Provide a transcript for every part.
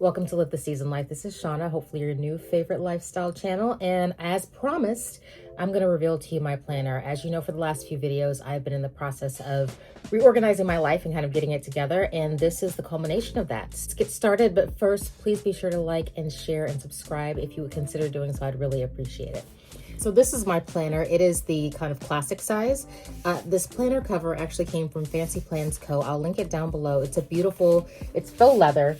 Welcome to Live the Season Life. This is Shauna, hopefully your new favorite lifestyle channel. And as promised, I'm going to reveal to you my planner. As you know, for the last few videos, I've been in the process of reorganizing my life and kind of getting it together. And this is the culmination of that. Let's get started. But first, please be sure to like and share and subscribe. If you would consider doing so, I'd really appreciate it. So this is my planner. It is the kind of classic size. This planner cover actually came from Fancy Plans Co. I'll link it down below. It's it's faux leather,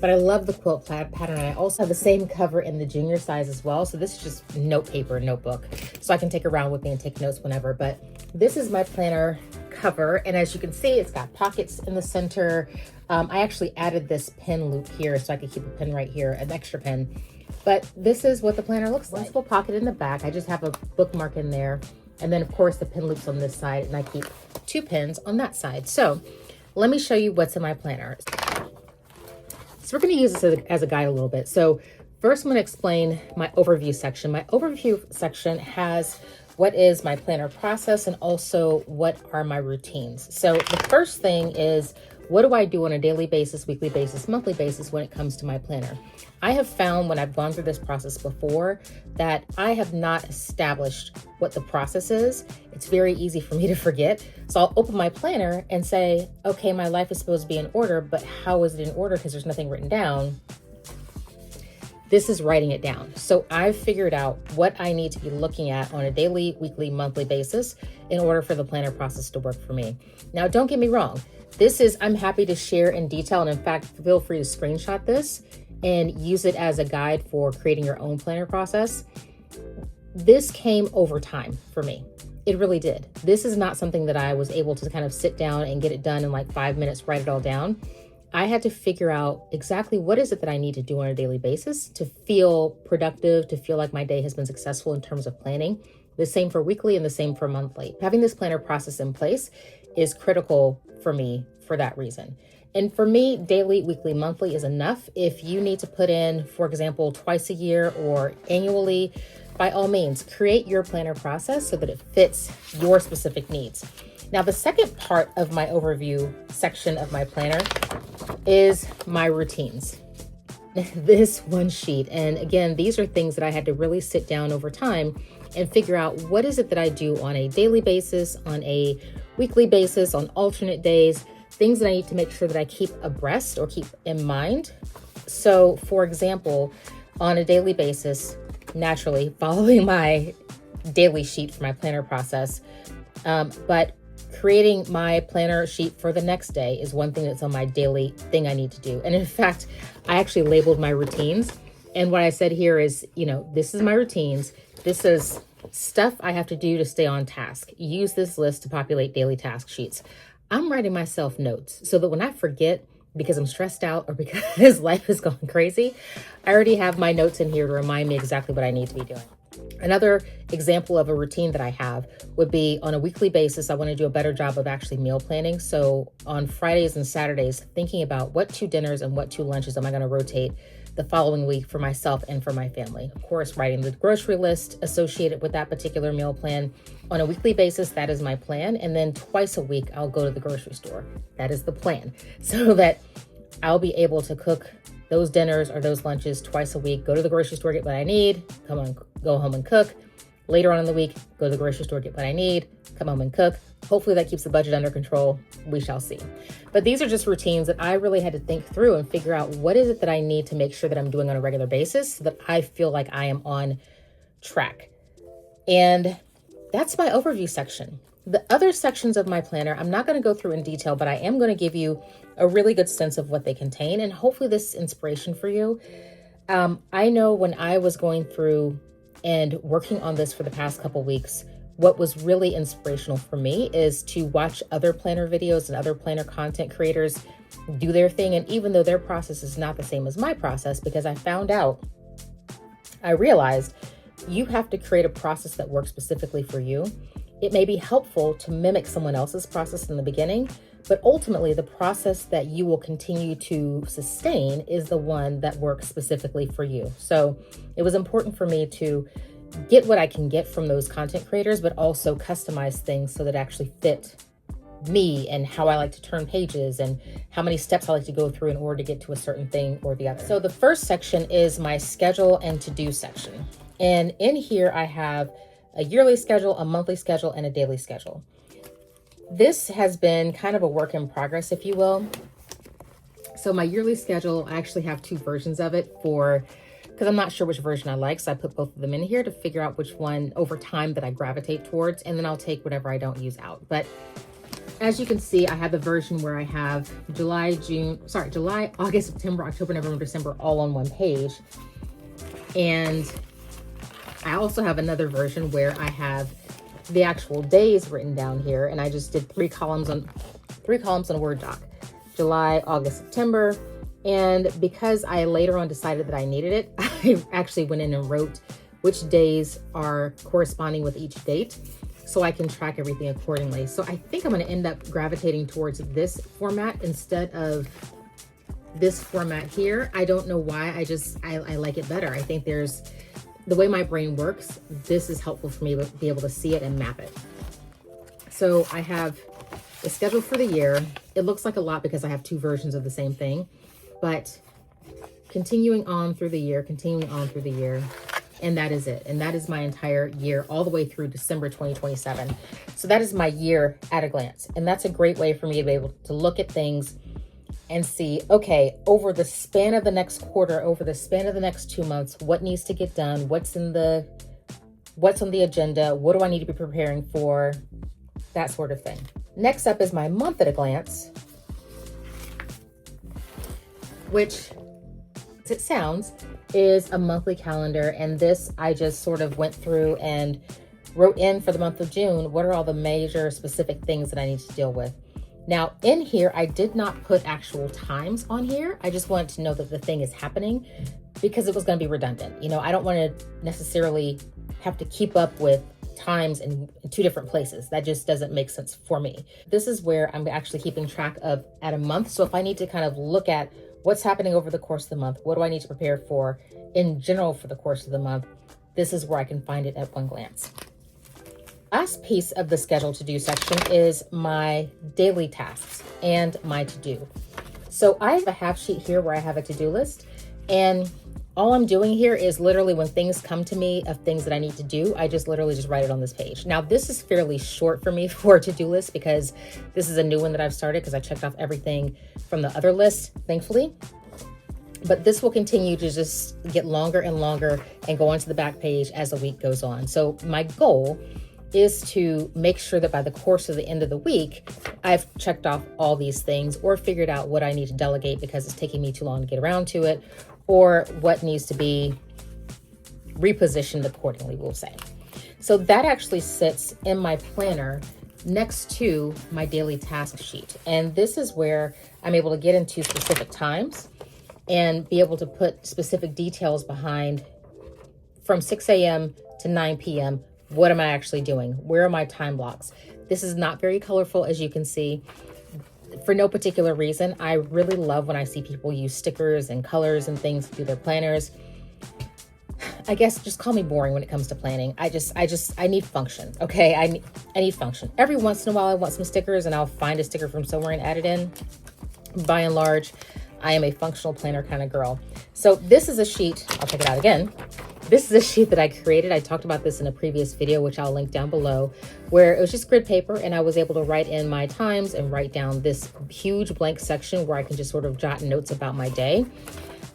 but I love the quilt pattern. I also have the same cover in the junior size as well. So this is just note paper, notebook. So I can take it around with me and take notes whenever. But this is my planner cover. And as you can see, it's got pockets in the center. I actually added this pin loop here so I could keep a pin right here, an extra pin. But this is what the planner looks like. Little pocket in the back. I just have a bookmark in there. And then of course the pin loops on this side, and I keep 2 pins on that side. So let me show you what's in my planner. So we're going to use this as a guide a little bit. So first I'm going to explain my overview section. My overview section has what is my planner process and also what are my routines. So the first thing is, what do I do on a daily basis, weekly basis, monthly basis when it comes to my planner? I have found when I've gone through this process before that I have not established what the process is. It's very easy for me to forget. So I'll open my planner and say, okay, my life is supposed to be in order, but how is it in order? Because there's nothing written down. This is writing it down. So I've figured out what I need to be looking at on a daily, weekly, monthly basis in order for the planner process to work for me. Now, don't get me wrong. I'm happy to share in detail. And in fact, feel free to screenshot this and use it as a guide for creating your own planner process. This came over time for me. It really did. This is not something that I was able to kind of sit down and get it done in like 5 minutes, write it all down. I had to figure out exactly what is it that I need to do on a daily basis to feel productive, to feel like my day has been successful in terms of planning. The same for weekly and the same for monthly. Having this planner process in place is critical for me for that reason. And for me, daily, weekly, monthly is enough. If you need to put in, for example, twice a year or annually, by all means, create your planner process so that it fits your specific needs. Now, the second part of my overview section of my planner is my routines. This one sheet. And again, these are things that I had to really sit down over time and figure out what is it that I do on a daily basis, on a weekly basis, on alternate days, things that I need to make sure that I keep abreast or keep in mind. So for example, on a daily basis, naturally following my daily sheet for my planner process, but creating my planner sheet for the next day is one thing that's on my daily thing I need to do. And in fact, I actually labeled my routines. And what I said here is, this is my routines. This is stuff I have to do to stay on task. Use this list to populate daily task sheets. I'm writing myself notes so that when I forget because I'm stressed out or because life is going crazy, I already have my notes in here to remind me exactly what I need to be doing. Another example of a routine that I have would be on a weekly basis. I want to do a better job of actually meal planning. So on Fridays and Saturdays, thinking about what 2 dinners and what 2 lunches am I going to rotate the following week for myself and for my family. Of course, writing the grocery list associated with that particular meal plan. On a weekly basis, that is my plan. And then twice a week, I'll go to the grocery store. That is the plan. So that I'll be able to cook those dinners or those lunches twice a week, go to the grocery store, get what I need, go home and cook. Later on in the week, go to the grocery store, get what I need, come home and cook. Hopefully that keeps the budget under control. We shall see. But these are just routines that I really had to think through and figure out what is it that I need to make sure that I'm doing on a regular basis so that I feel like I am on track. And that's my overview section. The other sections of my planner, I'm not going to go through in detail, but I am going to give you a really good sense of what they contain. And hopefully this is inspiration for you. I know when I was going through and working on this for the past couple weeks, what was really inspirational for me is to watch other planner videos and other planner content creators do their thing. And even though their process is not the same as my process, because I realized you have to create a process that works specifically for you. It may be helpful to mimic someone else's process in the beginning, but ultimately the process that you will continue to sustain is the one that works specifically for you. So it was important for me to get what I can get from those content creators, but also customize things so that actually fit me and how I like to turn pages and how many steps I like to go through in order to get to a certain thing or the other. So the first section is my schedule and to-do section. And in here I have a yearly schedule, a monthly schedule, and a daily schedule. This has been kind of a work in progress, if you will. So my yearly schedule, I actually have two versions of it because I'm not sure which version I like. So I put both of them in here to figure out which one over time that I gravitate towards. And then I'll take whatever I don't use out. But as you can see, I have the version where I have July, August, September, October, November, December, all on one page. And I also have another version where I have the actual days written down here. And I just did three columns on a Word doc. July, August, September. And because I later on decided that I needed it, I actually went in and wrote which days are corresponding with each date so I can track everything accordingly. So I think I'm going to end up gravitating towards this format instead of this format here. I don't know why. I like it better. I think the way my brain works, this is helpful for me to be able to see it and map it. So I have the schedule for the year. It looks like a lot because I have two versions of the same thing, but continuing on through the year, and that is it. And that is my entire year all the way through December 2027. So that is my year at a glance. And that's a great way for me to be able to look at things and see, okay, over the span of the next quarter, over the span of the next 2 months, what needs to get done? What's on the agenda? What do I need to be preparing for? That sort of thing. Next up is my month at a glance, which, as it sounds, is a monthly calendar. And this, I just sort of went through and wrote in for the month of June, what are all the major specific things that I need to deal with? Now in here, I did not put actual times on here. I just wanted to know that the thing is happening because it was going to be redundant. You know, I don't want to necessarily have to keep up with times in two different places. That just doesn't make sense for me. This is where I'm actually keeping track of at a month. So if I need to kind of look at what's happening over the course of the month, what do I need to prepare for in general for the course of the month, this is where I can find it at one glance. Last piece of the schedule to do section is my daily tasks and my to-do. So I have a half sheet here where I have a to-do list, and all I'm doing here is literally when things come to me of things that I need to do, I just literally just write it on this page. Now this is fairly short for me for a to-do list because this is a new one that I've started because I checked off everything from the other list, thankfully. But this will continue to just get longer and longer and go onto the back page as the week goes on. So my goal is to make sure that by the course of the end of the week, I've checked off all these things or figured out what I need to delegate because it's taking me too long to get around to it, or what needs to be repositioned accordingly, we'll say. So that actually sits in my planner next to my daily task sheet. And this is where I'm able to get into specific times and be able to put specific details behind from 6 a.m. to 9 p.m. What am I actually doing? Where are my time blocks? This is not very colorful, as you can see, for no particular reason. I really love when I see people use stickers and colors and things to do their planners. I guess just call me boring when it comes to planning. I need function. Okay. I need function. Every once in a while, I want some stickers and I'll find a sticker from somewhere and add it in. By and large, I am a functional planner kind of girl. So this is a sheet. I'll check it out again. This is a sheet that I created. I talked about this in a previous video, which I'll link down below, where it was just grid paper and I was able to write in my times and write down this huge blank section where I can just sort of jot notes about my day.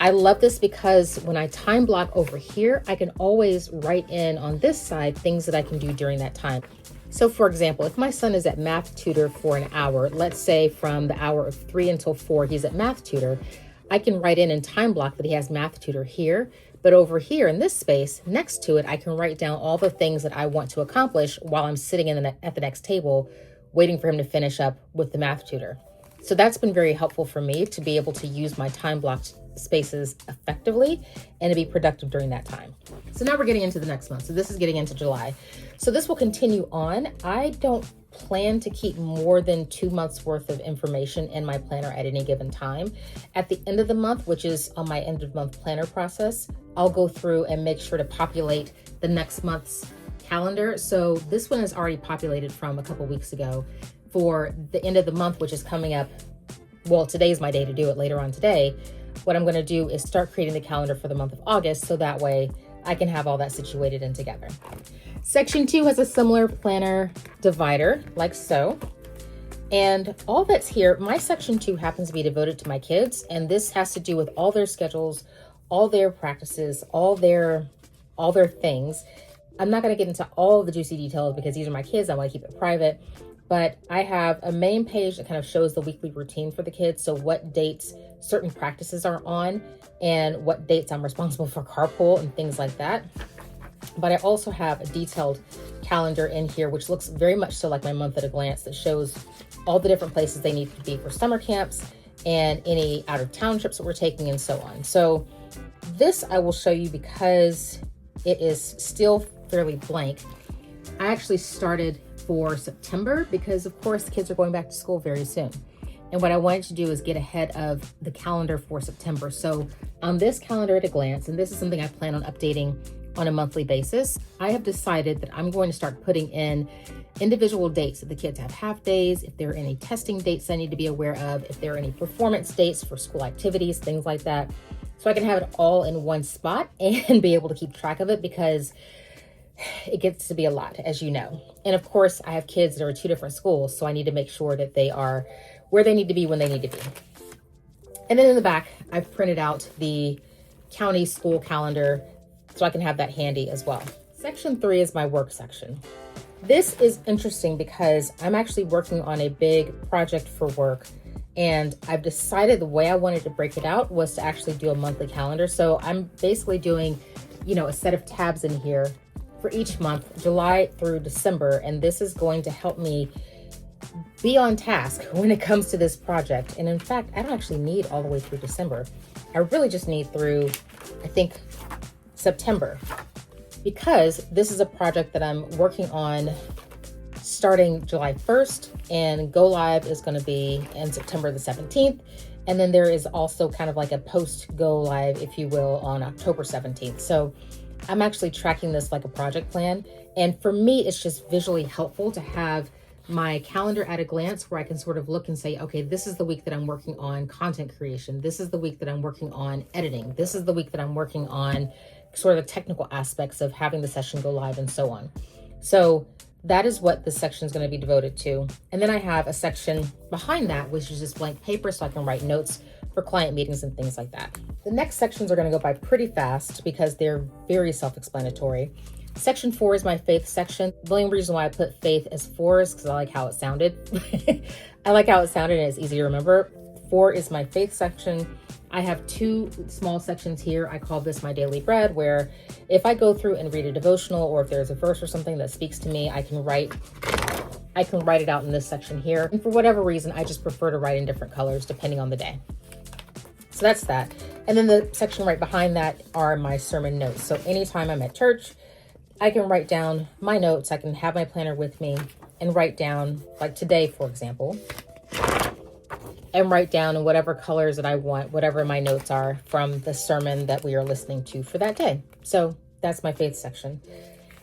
I love this because when I time block over here, I can always write in on this side things that I can do during that time. So for example, if my son is at math tutor for an hour, let's say from the hour of 3 until 4, he's at math tutor, I can write in and time block that he has math tutor here. But over here in this space next to it, I can write down all the things that I want to accomplish while I'm sitting at the next table, waiting for him to finish up with the math tutor. So that's been very helpful for me to be able to use my time blocked spaces effectively and to be productive during that time. So now we're getting into the next month. So this is getting into July. So this will continue on. I don't plan to keep more than 2 months worth of information in my planner at any given time. At the end of the month, which is on my end of month planner process, I'll go through and make sure to populate the next month's calendar. So this one is already populated from a couple weeks ago for the end of the month, which is coming up. Well, today's my day to do it, later on today. What I'm going to do is start creating the calendar for the month of August, so that way I can have all that situated and together. Section 2 has a similar planner divider, like so. And all that's here, my section 2 happens to be devoted to my kids, and this has to do with all their schedules, all their practices, all their things. I'm not going to get into all the juicy details because these are my kids. I want to keep it private. But I have a main page that kind of shows the weekly routine for the kids. So what dates certain practices are on and what dates I'm responsible for carpool and things like that. But I also have a detailed calendar in here, which looks very much so like my month at a glance, that shows all the different places they need to be for summer camps and any out of town trips that we're taking and so on. So this I will show you because it is still fairly blank. I actually started for September because of course the kids are going back to school very soon. And what I wanted to do is get ahead of the calendar for September. So on this calendar at a glance, and this is something I plan on updating on a monthly basis, I have decided that I'm going to start putting in individual dates that the kids have half days, if there are any testing dates I need to be aware of, if there are any performance dates for school activities, things like that. So I can have it all in one spot and be able to keep track of it, because it gets to be a lot, as you know. And of course, I have kids that are at 2 different schools, so I need to make sure that they are where they need to be when they need to be. And then in the back, I've printed out the county school calendar so I can have that handy as well. Section 3 is my work section. This is interesting because I'm actually working on a big project for work, and I've decided the way I wanted to break it out was to actually do a monthly calendar. So I'm basically doing, a set of tabs in here for each month, July through December, and this is going to help me be on task when it comes to this project. And in fact, I don't actually need all the way through December. I really just need through, I think, September, because this is a project that I'm working on starting July 1st, and go live is going to be in September the 17th. And then there is also kind of like a post go live, if you will, on October 17th. So I'm actually tracking this like a project plan. And for me, it's just visually helpful to have my calendar at a glance where I can sort of look and say, okay, this is the week that I'm working on content creation. This is the week that I'm working on editing. This is the week that I'm working on sort of the technical aspects of having the session go live and so on. So that is what this section is going to be devoted to. And then I have a section behind that, which is just blank paper, so I can write notes for client meetings and things like that. The next sections are going to go by pretty fast because they're very self-explanatory. Section 4 is my faith section. The only reason why I put faith as 4 is because I like how it sounded. I like how it sounded and it's easy to remember. 4 is my faith section. I have 2 small sections here. I call this my daily bread, where if I go through and read a devotional, or if there's a verse or something that speaks to me, I can write it out in this section here. And for whatever reason, I just prefer to write in different colors depending on the day. So that's that. And then the section right behind that are my sermon notes. So anytime I'm at church, I can write down my notes. I can have my planner with me and write down, like today, for example, and write down in whatever colors that I want, whatever my notes are from the sermon that we are listening to for that day. So that's my faith section.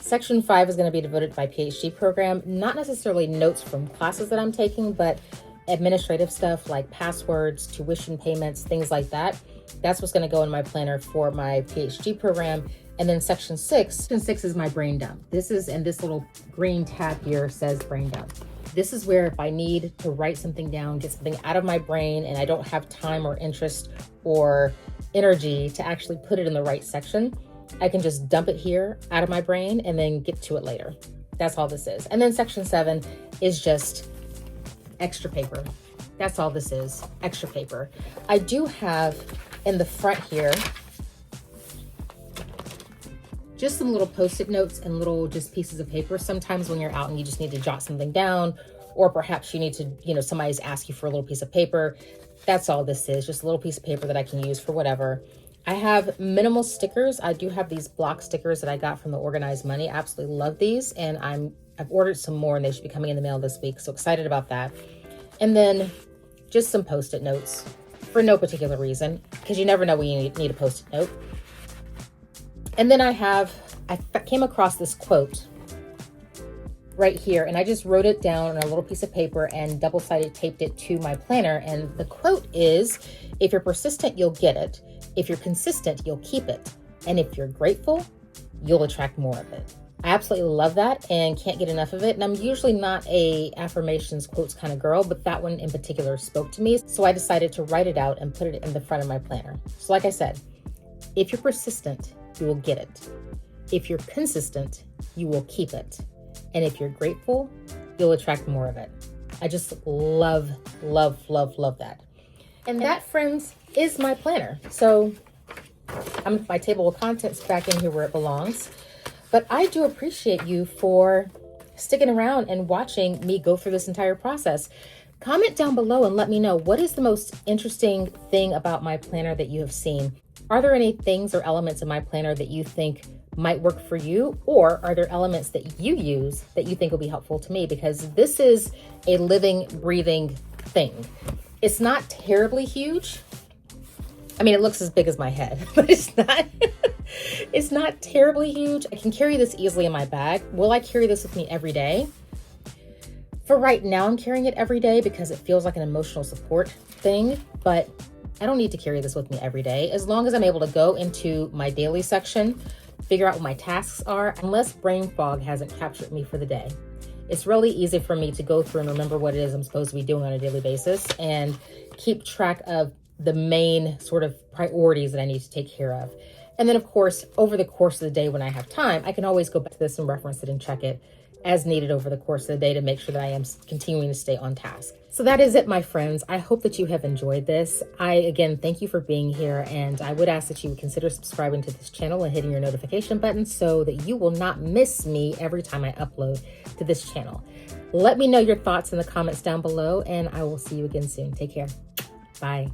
Section 5 is going to be devoted to my PhD program, not necessarily notes from classes that I'm taking, but administrative stuff like passwords, tuition payments, things like that. That's what's going to go in my planner for my PhD program. And then section 6 is my brain dump. This little green tab here says brain dump. This is where if I need to write something down, get something out of my brain, and I don't have time or interest or energy to actually put it in the right section, I can just dump it here out of my brain and then get to it later. That's all this is. And then section 7 is just extra paper. That's all this is, extra paper. I do have in the front here just some little Post-it notes and little just pieces of paper. Sometimes when you're out and you just need to jot something down, or perhaps you need to, somebody's asked you for a little piece of paper. That's all this is, just a little piece of paper that I can use for whatever. I have minimal stickers. I do have these block stickers that I got from the Organized Money. I absolutely love these, and I've ordered some more and they should be coming in the mail this week. So excited about that. And then just some Post-it notes for no particular reason, because you never know when you need a Post-it note. And then I came across this quote right here, and I just wrote it down on a little piece of paper and double-sided taped it to my planner. And the quote is, if you're persistent, you'll get it. If you're consistent, you'll keep it. And if you're grateful, you'll attract more of it. I absolutely love that and can't get enough of it. And I'm usually not a affirmations quotes kind of girl, but that one in particular spoke to me. So I decided to write it out and put it in the front of my planner. So like I said, if you're persistent, you will get it. If you're consistent, you will keep it. And if you're grateful, you'll attract more of it. I just love, love, love, love that. And that, friends, is my planner. So my table of contents back in here where it belongs. But I do appreciate you for sticking around and watching me go through this entire process. Comment down below and let me know, what is the most interesting thing about my planner that you have seen? Are there any things or elements in my planner that you think might work for you? Or are there elements that you use that you think will be helpful to me? Because this is a living, breathing thing. It's not terribly huge. I mean, it looks as big as my head, but it's not terribly huge. I can carry this easily in my bag. Will I carry this with me every day? For right now, I'm carrying it every day because it feels like an emotional support thing, but I don't need to carry this with me every day. As long as I'm able to go into my daily section, figure out what my tasks are, unless brain fog hasn't captured me for the day. It's really easy for me to go through and remember what it is I'm supposed to be doing on a daily basis and keep track of the main sort of priorities that I need to take care of. And then of course, over the course of the day when I have time, I can always go back to this and reference it and check it as needed over the course of the day to make sure that I am continuing to stay on task. So that is it, my friends. I hope that you have enjoyed this. Again, thank you for being here. And I would ask that you would consider subscribing to this channel and hitting your notification button so that you will not miss me every time I upload to this channel. Let me know your thoughts in the comments down below, and I will see you again soon. Take care. Bye.